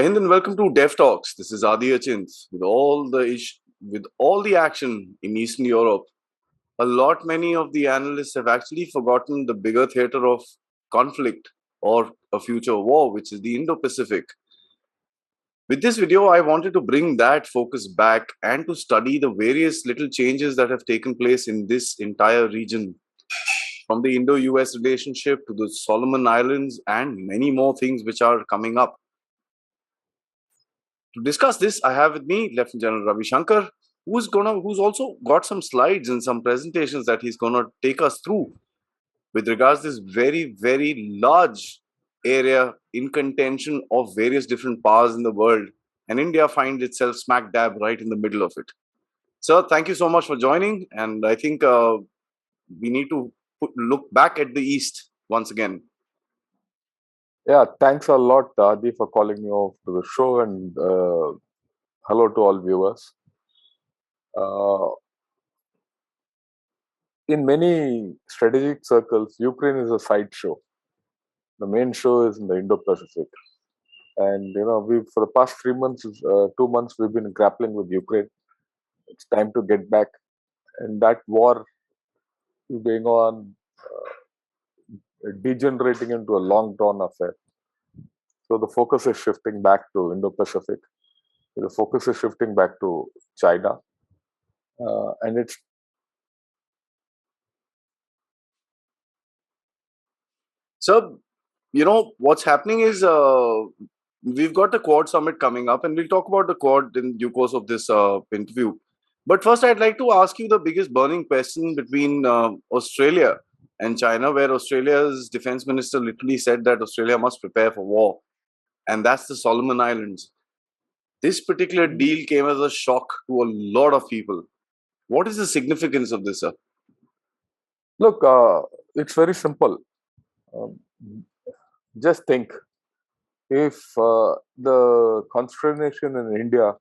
Jai Hind and welcome to Dev Talks. This is Adi Achint. With all the action in Eastern Europe, many of the analysts have actually forgotten the bigger theater of conflict or a future war, which is the Indo-Pacific. With this video, I wanted to bring that focus back and to study the various little changes that have taken place in this entire region, from the Indo-US relationship to the Solomon Islands and many more things which are coming up. To discuss this, I have with me Lieutenant General Ravi Shankar, who's also got some slides and some presentations that he's gonna take us through with regards to this very, very large area in contention of various different powers in the world, and India finds itself smack dab right in the middle of it. Sir, thank you so much for joining, and I think we need to look back at the East once again. Yeah, thanks a lot, Adi, for calling me off to the show, and hello to all viewers. In many strategic circles, Ukraine is a sideshow. The main show is in the Indo-Pacific, and we for the past 3 months, 2 months, we've been grappling with Ukraine. It's time to get back, and that war is going on, degenerating into a long-drawn affair. So the focus is shifting back to Indo-Pacific. The focus is shifting back to China, and it's So, what's happening is we've got the Quad Summit coming up, and we'll talk about the Quad in due course of this interview. But first, I'd like to ask you the biggest burning question between Australia and China, where Australia's defense minister literally said that Australia must prepare for war, and that's the Solomon Islands. This particular deal came as a shock to a lot of people. What is the significance of this, sir? Look, it's very simple. Just think, if the consternation in India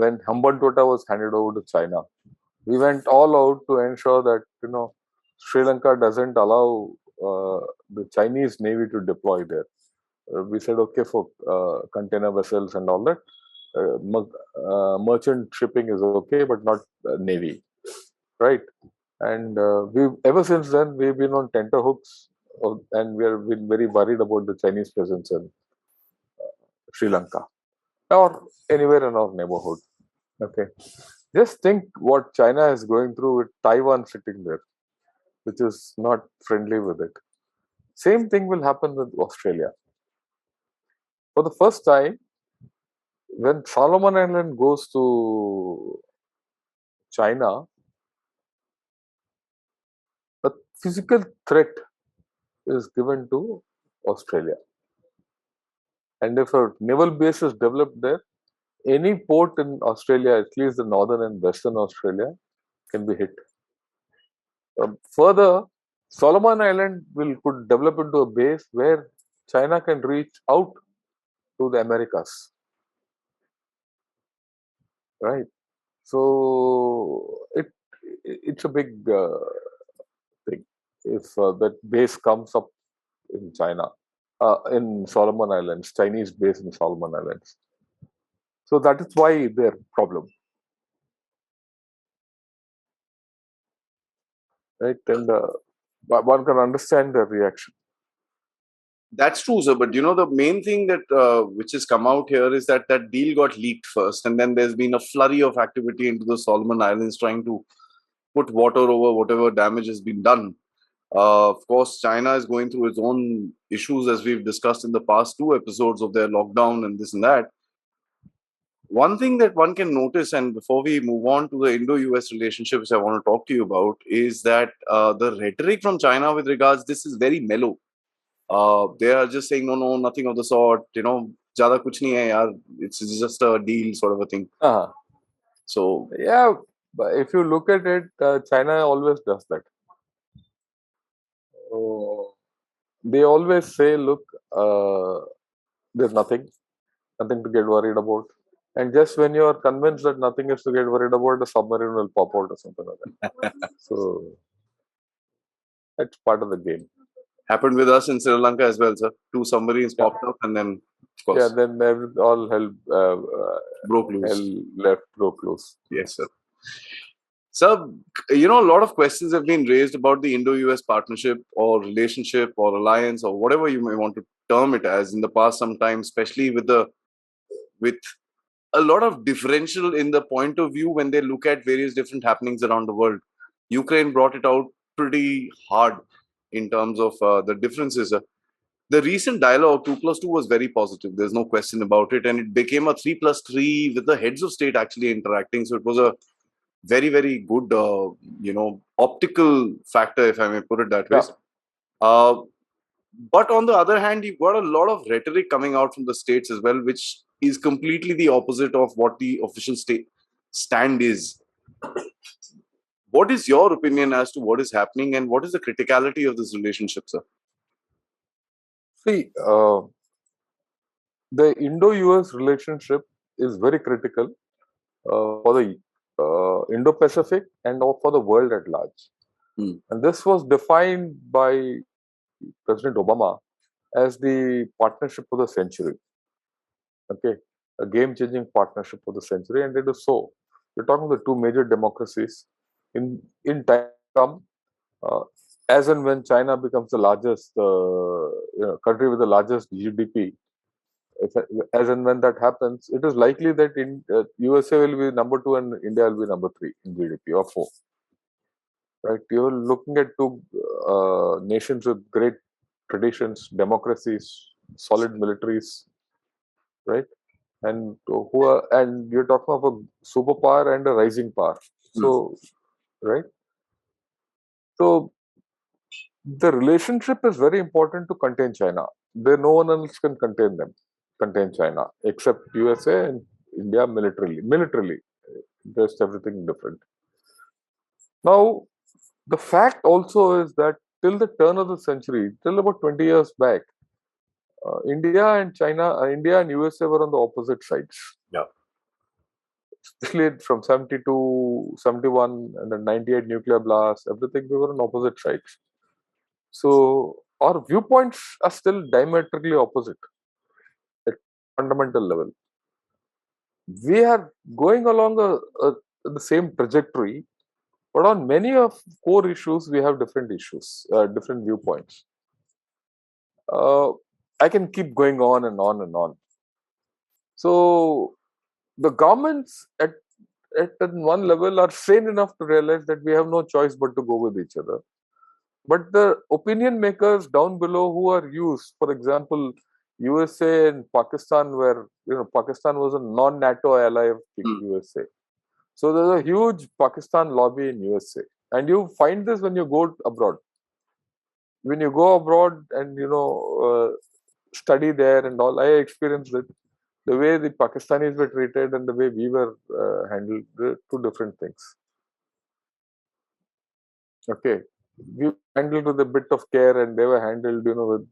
when Hambantota was handed over to China, we went all out to ensure that Sri Lanka doesn't allow the Chinese Navy to deploy there. We said okay for container vessels and all that. Merchant shipping is okay, but not Navy, right? And ever since then we've been on tenterhooks, and we have been very worried about the Chinese presence in Sri Lanka or anywhere in our neighborhood. Okay, just think what China is going through with Taiwan sitting there, which is not friendly with it. Same thing will happen with Australia. For the first time, when Solomon Island goes to China, a physical threat is given to Australia. And if a naval base is developed there, any port in Australia, at least the northern and western Australia, can be hit. Further, Solomon Island could develop into a base where China can reach out to the Americas. Right? So it's a big thing if that base comes up in China, in Solomon Islands, Chinese base in Solomon Islands. So that is why their problem. Right? And one can understand their reaction. That's true, sir. But the main thing that which has come out here is that that deal got leaked first, and then there's been a flurry of activity into the Solomon Islands trying to put water over whatever damage has been done. Of course, China is going through its own issues, as we've discussed in the past 2 episodes of their lockdown and this and that. One thing that one can notice, and before we move on to the Indo-US relationships I want to talk to you about, is that the rhetoric from China with regards this is very mellow. They are just saying, no, nothing of the sort, zyada kuch nahi hai yaar, it's just a deal sort of a thing. So yeah, but if you look at it, China always does that. They always say, look, there's nothing to get worried about. And just when you are convinced that nothing is to get worried about, the submarine will pop out or something like that. So that's part of the game. Happened with us in Sri Lanka as well, sir. 2 submarines popped up, and then course. Yeah, then all hell, Broke loose. hell left broke loose. Yes, sir. So, you know, a lot of questions have been raised about the Indo-US partnership or relationship or alliance or whatever you may want to term it as in the past sometimes, especially with a lot of differential in the point of view when they look at various different happenings around the world. Ukraine brought it out pretty hard in terms of the differences. The recent dialogue 2+2 was very positive. There's no question about it, and it became a 3+3 with the heads of state actually interacting. So it was a very very good optical factor, if I may put it that way. Yeah. But on the other hand, you've got a lot of rhetoric coming out from the states as well, which is completely the opposite of what the official state stand is. What is your opinion as to what is happening and what is the criticality of this relationship, sir? See, the Indo-US relationship is very critical for the Indo-Pacific and for the world at large. And this was defined by President Obama as the partnership of the century. Okay, a game-changing partnership of the century, and it is so. We're talking the two major democracies. In time, as and when China becomes the largest country with the largest GDP, as and when that happens, it is likely that USA will be number 2 and India will be number 3 in GDP or 4. Right? You're looking at two nations with great traditions, democracies, solid militaries, right? And you're talking of a superpower and a rising power. So, right? So the relationship is very important to contain China. No one else can contain China except USA and India militarily. Militarily, just everything different. Now, the fact also is that till the turn of the century, till about 20 years back, India and USA were on the opposite sides. Yeah. Especially from 72, 71, and the 98 nuclear blast, everything, we were on opposite sides. So our viewpoints are still diametrically opposite at fundamental level. We are going along the same trajectory, but on many of core issues, we have different issues, different viewpoints. I can keep going on and on and on. So the governments at one level are sane enough to realize that we have no choice but to go with each other. But the opinion makers down below who are used, for example, USA and Pakistan, where Pakistan was a non-NATO ally of USA. So there's a huge Pakistan lobby in USA, and you find this when you go abroad. When you go abroad and study there and all, I experienced it. The way the Pakistanis were treated and the way we were handled, two different things. Okay, we handled with a bit of care, and they were handled, with.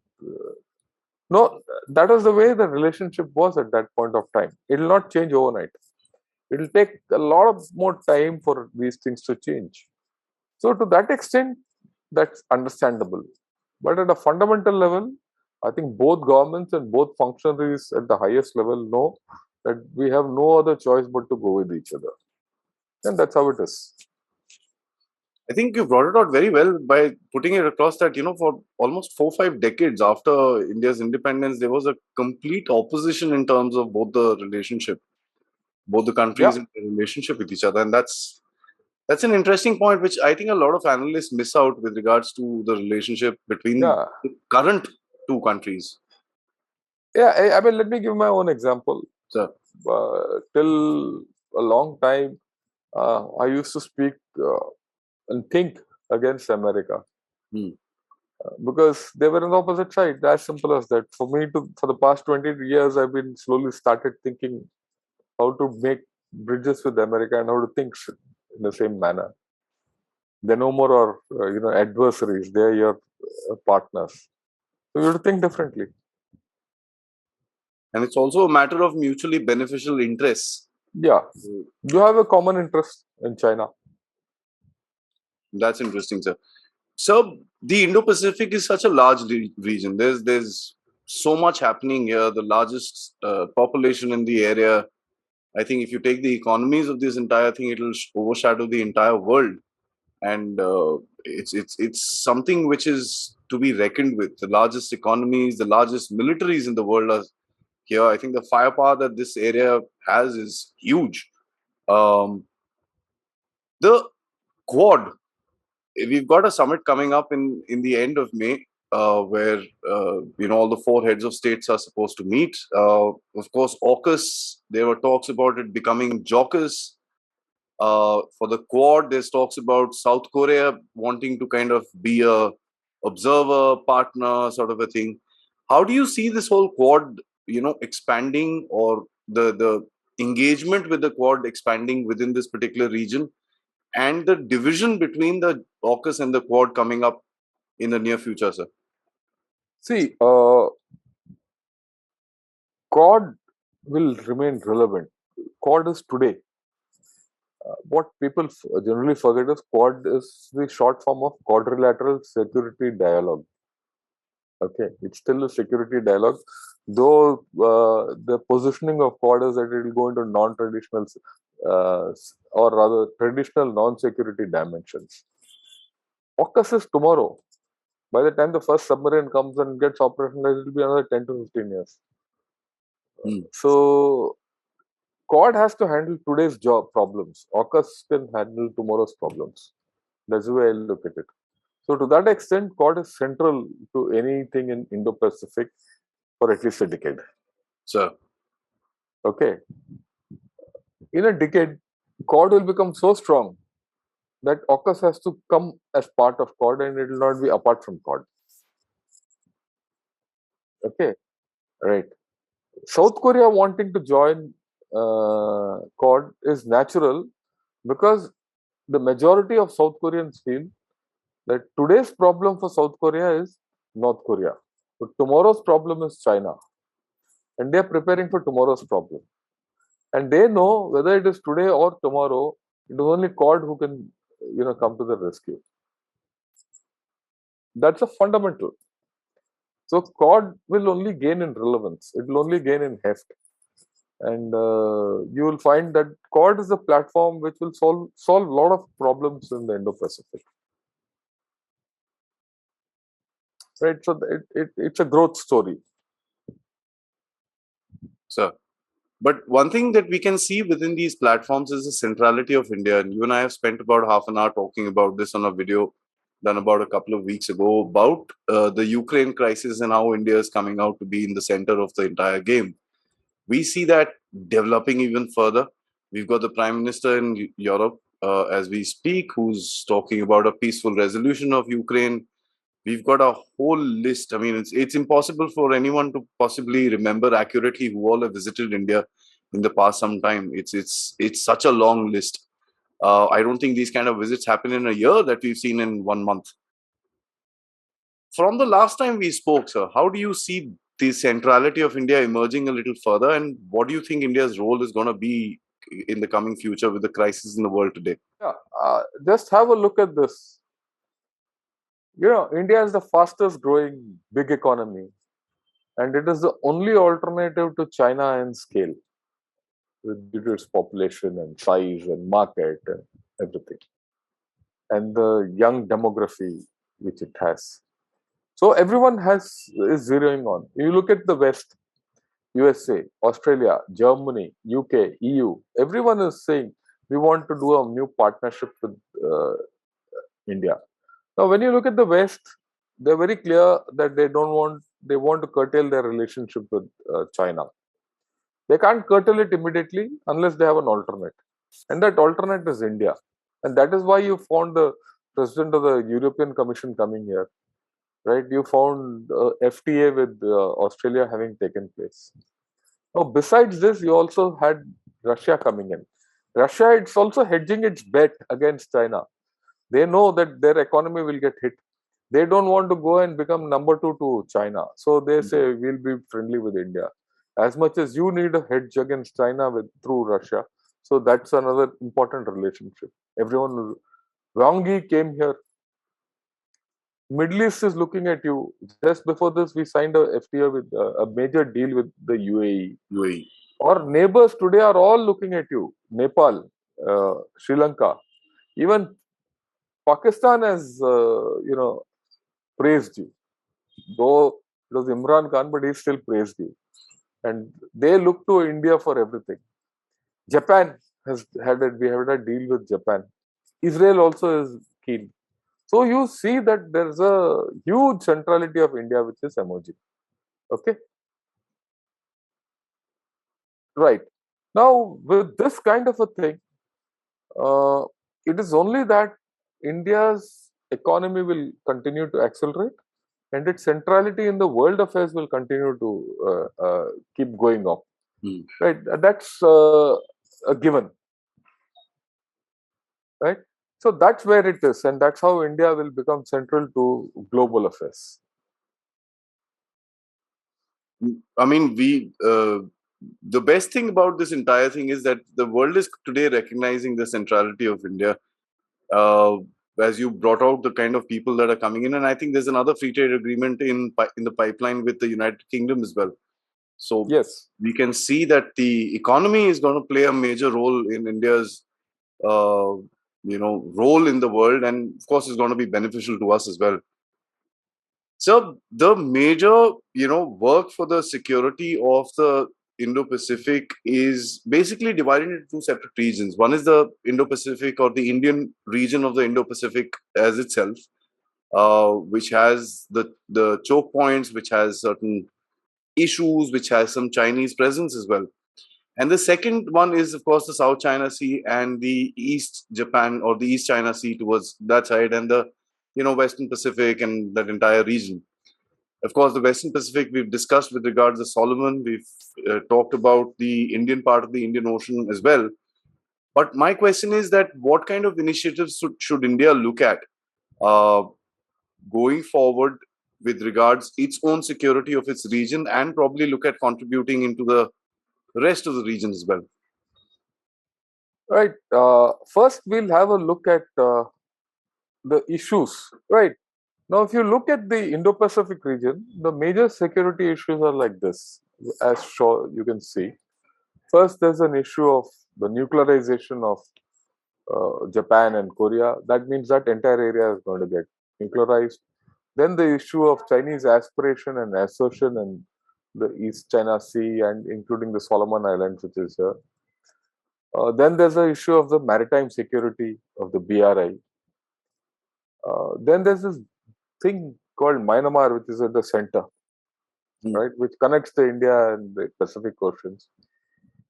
No, that was the way the relationship was at that point of time. It will not change overnight. It will take a lot of more time for these things to change. So to that extent, that's understandable. But at a fundamental level, I think both governments and both functionaries at the highest level know that we have no other choice but to go with each other. And that's how it is. I think you brought it out very well by putting it across that, for almost 4-5 decades after India's independence, there was a complete opposition in terms of both the relationship, both the countries in the relationship with each other. And that's an interesting point, which I think a lot of analysts miss out with regards to the relationship between the current two countries. Yeah, I mean, let me give my own example. Sir. Till a long time, I used to speak and think against America because they were on the opposite side. As simple as that. For the past 20 years, I've been slowly started thinking how to make bridges with America and how to think in the same manner. They're no more adversaries. They're your partners. So you have to think differently. And it's also a matter of mutually beneficial interests. Yeah. You have a common interest in China. That's interesting, sir. So the Indo-Pacific is such a large region. There's so much happening here. The largest population in the area. I think if you take the economies of this entire thing, it'll overshadow the entire world, and it's something which is to be reckoned with. The largest economies, the largest militaries in the world are here. I think the firepower that this area has is huge. Um, the Quad, we've got a summit coming up in the end of May, where all the four heads of states are supposed to meet. Of course, AUKUS. There were talks about it becoming JAUKUS. For the Quad, there's talks about South Korea wanting to kind of be a observer partner, sort of a thing. How do you see this whole Quad, expanding, or the engagement with the Quad expanding within this particular region, and the division between the AUKUS and the Quad coming up in the near future, sir? See, Quad will remain relevant. Quad is today. What people generally forget is Quad is the short form of Quadrilateral Security Dialogue. Okay, it's still a security dialogue, though the positioning of Quad is that it will go into non-traditional, or rather traditional non-security dimensions. AUKUS is tomorrow. By the time the first submarine comes and gets operationalized, it will be another 10 to 15 years. So, Quad has to handle today's job problems. AUKUS can handle tomorrow's problems. That's the way I look at it. So, to that extent, Quad is central to anything in Indo-Pacific for at least a decade. Sir. Okay. In a decade, Quad will become so strong that AUKUS has to come as part of Quad and it will not be apart from Quad. Okay. Right. South Korea wanting to join Quad is natural because the majority of South Koreans feel that today's problem for South Korea is North Korea, but tomorrow's problem is China, and they are preparing for tomorrow's problem. And they know whether it is today or tomorrow, it is only Quad who can, come to the rescue. That's a fundamental. So Quad will only gain in relevance. It will only gain in heft. And you will find that Quad is a platform which will solve a lot of problems in the Indo-Pacific. Right, so it's a growth story. Sir, but one thing that we can see within these platforms is the centrality of India. And you and I have spent about half an hour talking about this on a video done about a couple of weeks ago about the Ukraine crisis and how India is coming out to be in the center of the entire game. We see that developing even further. We've got the Prime Minister in Europe as we speak, who's talking about a peaceful resolution of Ukraine. We've got a whole list. I mean, it's impossible for anyone to possibly remember accurately who all have visited India in the past some time. It's such a long list. I don't think these kind of visits happen in a year that we've seen in 1 month. From the last time we spoke, sir, how do you see the centrality of India emerging a little further, and what do you think India's role is going to be in the coming future with the crisis in the world today? Yeah, just have a look at this. India is the fastest growing big economy, and it is the only alternative to China in scale, due to its population and size and market and everything, and the young demography which it has. So everyone is zeroing on. You look at the West, USA, Australia, Germany, UK, EU. Everyone is saying we want to do a new partnership with India. Now, when you look at the West, they're very clear that they want to curtail their relationship with China. They can't curtail it immediately unless they have an alternate. And that alternate is India. And that is why you found the president of the European Commission coming here, right? You found FTA with Australia having taken place. Now, besides this, you also had Russia coming in. Russia, it's also hedging its bet against China. They know that their economy will get hit. They don't want to go and become number 2 to China. So they say, we'll be friendly with India. As much as you need a hedge against China through Russia. So that's another important relationship. Wang Yi came here. Middle East is looking at you. Just before this, we signed a FTA with a major deal with the UAE. UAE. Our neighbors today are all looking at you. Nepal, Sri Lanka, even Pakistan has, praised you. Though it was Imran Khan, but he still praised you. And they look to India for everything. Japan has had it. We have had a deal with Japan. Israel also is keen. So you see that there's a huge centrality of India which is emerging. Okay, right. Now with this kind of a thing, uh, it is only that India's economy will continue to accelerate and its centrality in the world affairs will continue to keep going up. Hmm. Right, that's a given. Right, so that's where it is, and that's how India will become central to global affairs. I mean, the best thing about this entire thing is that the world is today recognizing the centrality of India. Uh, as you brought out the kind of people that are coming in, and I think there's another free trade agreement in the pipeline with the United Kingdom as well. So Yes, we can see that the economy is going to play a major role in India's, uh, role in the world, and of course, is going to be beneficial to us as well. So the major, work for the security of the Indo-Pacific is basically divided into two separate regions. One is the Indo-Pacific or the Indian region of the Indo-Pacific as itself, which has the choke points, which has certain issues, which has some Chinese presence as well. And the second one is, of course, the South China Sea and the East Japan or the East China Sea towards that side, and the Western Pacific and that entire region. Of course, the Western Pacific we've discussed with regards to Solomon. We've talked about the Indian part of the Indian Ocean as well. But my question is that what kind of initiatives should India look at uh, going forward with regards its own security of its region, and probably look at contributing into the rest of the region as well? right. First, we'll have a look at the issues. Right, now, if you look at the Indo-Pacific region, the major security issues are like this, as sure you can see. First, there's an issue of the nuclearization of Japan and Korea. That means that entire area is going to get nuclearized. Then the issue of Chinese aspiration and assertion in the East China Sea and including the Solomon Islands, which is here. Then there's the issue of the maritime security of the BRI. Then there's this thing called Myanmar, which is at the center, right, which connects the India and the Pacific Oceans.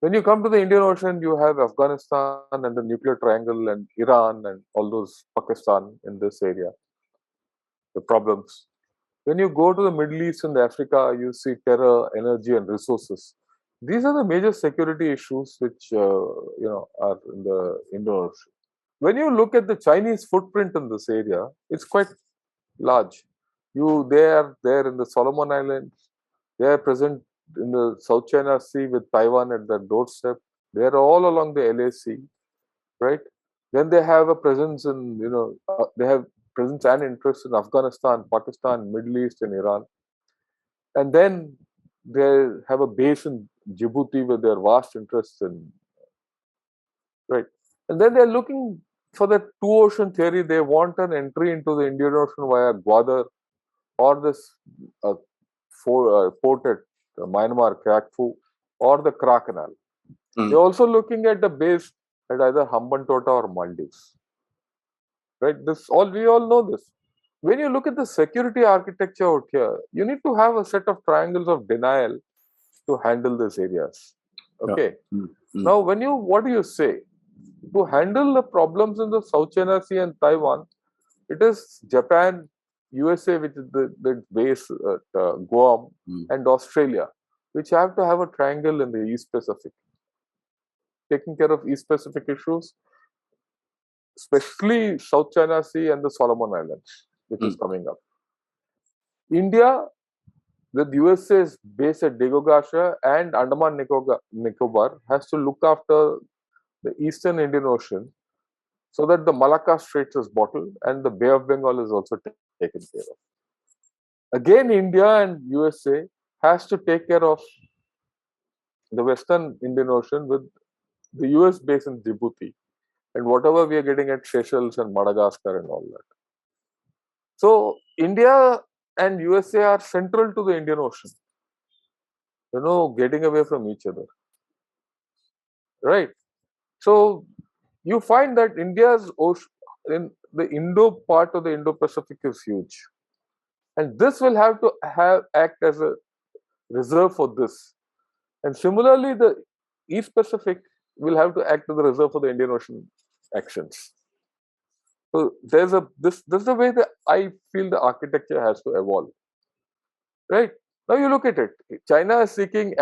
When you come to the Indian Ocean, you have Afghanistan and the nuclear triangle and Iran and all those Pakistan in this area, the problems. When you go to the Middle East and Africa, you see terror, energy, and resources. These are the major security issues which are in the Indian Ocean. When you look at the Chinese footprint in this area, it's quite large. They are there in the Solomon Islands. They are present in the South China Sea with Taiwan at their doorstep. They are all along the LAC, right? Then they have a presence in, they have presence and interest in Afghanistan, Pakistan, Middle East, and Iran. And then they have a base in Djibouti with their vast interests in, right? And then they're looking for the two ocean theory. They want an entry into the Indian Ocean via Gwadar or this port at Myanmar, Krakfu, or the Kra Canal. They're also looking at the base at either Hambantota or Maldives. Right? We all know this. When you look at the security architecture out here, you need to have a set of triangles of denial to handle these areas. Okay. Yeah. Now, what do you say? To handle the problems in the South China Sea and Taiwan, it is Japan, USA, which is the base at Guam, and Australia, which have to have a triangle in the East Pacific, taking care of East Pacific issues, especially South China Sea and the Solomon Islands, which is coming up. India, with USA's base at Degogasha and Andaman Nicobar, has to look after the Eastern Indian Ocean, so that the Malacca Straits is bottled and the Bay of Bengal is also taken care of. Again, India and USA has to take care of the Western Indian Ocean with the US base in Djibouti and whatever we are getting at Seychelles and Madagascar and all that. So India and USA are central to the Indian Ocean. Getting away from each other, right? So you find that India's ocean, in the Indo part of the Indo-Pacific is huge, and this will have to act as a reserve for this. And similarly, the East Pacific will have to act as a reserve for the Indian Ocean actions. So there's this is the way that I feel the architecture has to evolve. Right? Now you look at it. China is seeking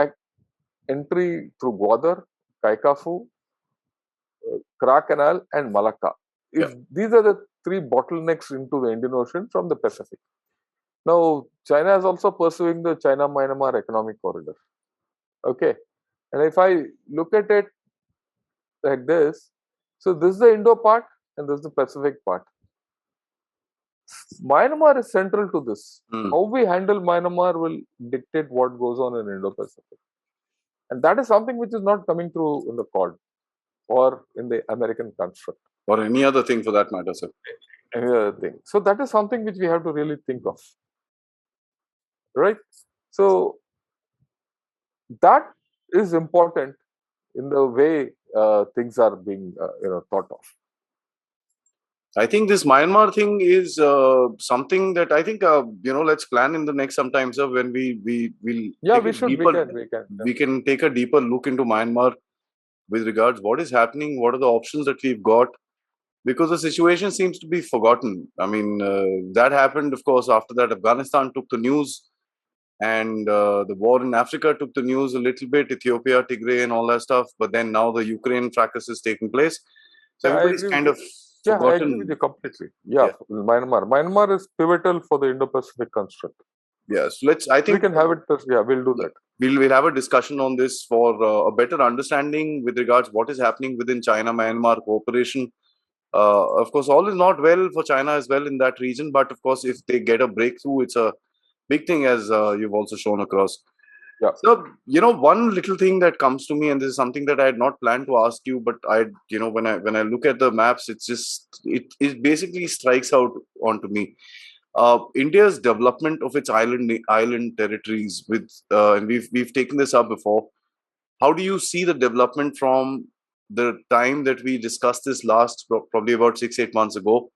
entry through Gwadar, Kaikafu, Kra Canal, and Malacca. These are the three bottlenecks into the Indian Ocean from the Pacific. Now, China is also pursuing the China-Myanmar economic corridor. Okay. And if I look at it like this, so this is the Indo part and this is the Pacific part. Myanmar is central to this. How we handle Myanmar will dictate what goes on in Indo-Pacific. And that is something which is not coming through in the Quad or in the American construct. Or any other thing for that matter, sir. Any other thing. So that is something which we have to really think of. Right? So that is important in the way things are being thought of. I think this Myanmar thing is something that I think let's plan in the next sometime, sir, when we can take a deeper look into Myanmar with regards what is happening, what are the options that we've got, because the situation seems to be forgotten. I mean, that happened, of course. After that, Afghanistan took the news, and the war in Africa took the news a little bit, Ethiopia, Tigray, and all that stuff. But then now the Ukraine fracas is taking place, so everybody's kind of forgotten. I agree with you completely. Myanmar is pivotal for the Indo-Pacific construct. Yes, I think we can have it. We'll do that. We'll have a discussion on this for a better understanding with regards what is happening within China-Myanmar cooperation. Of course, all is not well for China as well in that region, but of course, if they get a breakthrough, it's a big thing, as you've also shown across. Yeah. So, one little thing that comes to me, and this is something that I had not planned to ask you, but when I look at the maps, it basically strikes out onto me. India's development of its island territories and we've taken this up before. How do you see the development from the time that we discussed this last, probably about 6-8 months ago,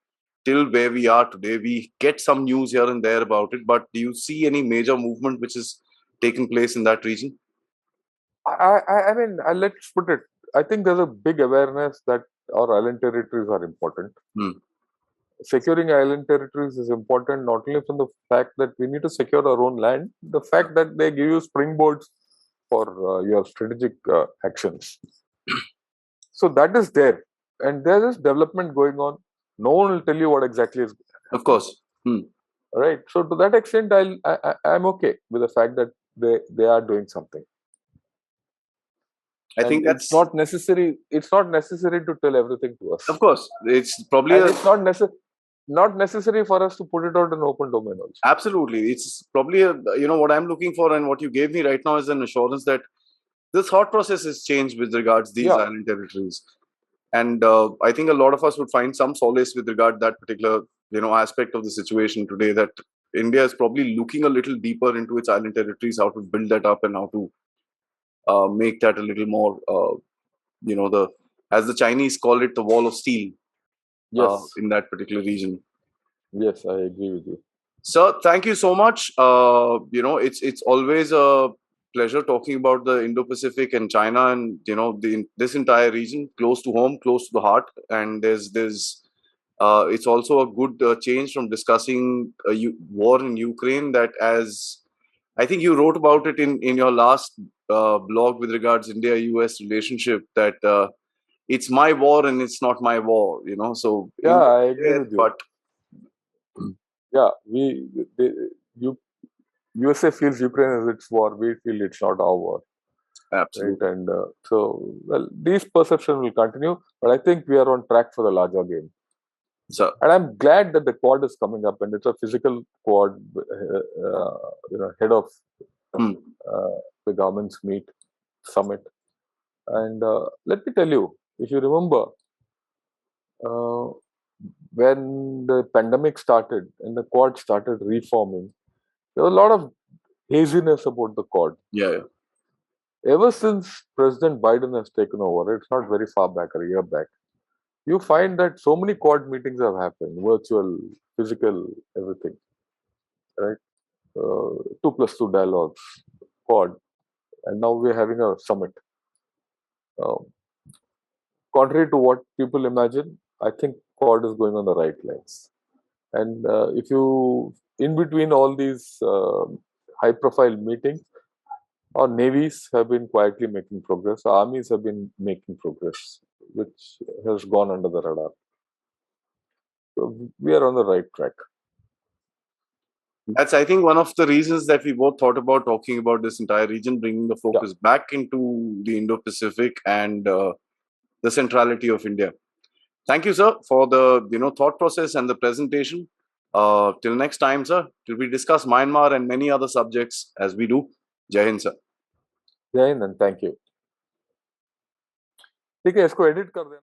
till where we are today? We get some news here and there about it, but do you see any major movement which is taking place in that region? I mean, let's put it. I think there's a big awareness that our island territories are important. Securing island territories is important not only from the fact that we need to secure our own land, the fact that they give you springboards for your strategic actions. So that is there, and there is development going on. No one will tell you what exactly is. Of course. Right. So to that extent, I'm okay with the fact that they are doing something. I think it's not necessary. It's not necessary to tell everything to us. Of course, it's probably it's not necessary for us to put it out in open domain also. Absolutely, it's probably what I'm looking for, and what you gave me right now is an assurance that the thought process has changed with regards to these island territories, and I think a lot of us would find some solace with regard to that particular aspect of the situation today, that India is probably looking a little deeper into its island territories, how to build that up and how to make that a little more, as the Chinese call it, the wall of steel. Yes. In that particular region. Yes, I agree with you. Sir, thank you so much. It's always a pleasure talking about the Indo-Pacific and China, and this entire region, close to home, close to the heart. And it's also a good change from discussing war in Ukraine, that, as I think you wrote about it in your last blog with regards India-US relationship, that it's my war and it's not my war, so I agree with you. But USA feels Ukraine is its war. We feel it's not our war. Absolutely. right? And so, well, these perceptions will continue, but I think we are on track for the larger game. So, And I'm glad that the quad is coming up, and it's a physical quad, head of hmm. the government's meet summit. And let me tell you, if you remember, uh, when the pandemic started and the quad started reforming, there was a lot of haziness about the quad. Yeah, yeah. Ever since President Biden has taken over, it's not very far back, a year back, you find that so many quad meetings have happened, virtual, physical, everything, right? 2+2 dialogues, quad, and now we're having a summit. Um, Contrary to what people imagine, I think quad is going on the right lines. And if you, in between all these high profile meetings, our navies have been quietly making progress, our armies have been making progress, which has gone under the radar. So we are on the right track. That's, I think, one of the reasons that we both thought about talking about this entire region, bringing the focus back into the Indo-Pacific and the centrality of India. Thank you, sir, for the thought process and the presentation. Till next time, sir, till we discuss Myanmar and many other subjects as we do. Jai Hind, sir. Jai Hind and thank you. ठीक है, इसको edit कर देना.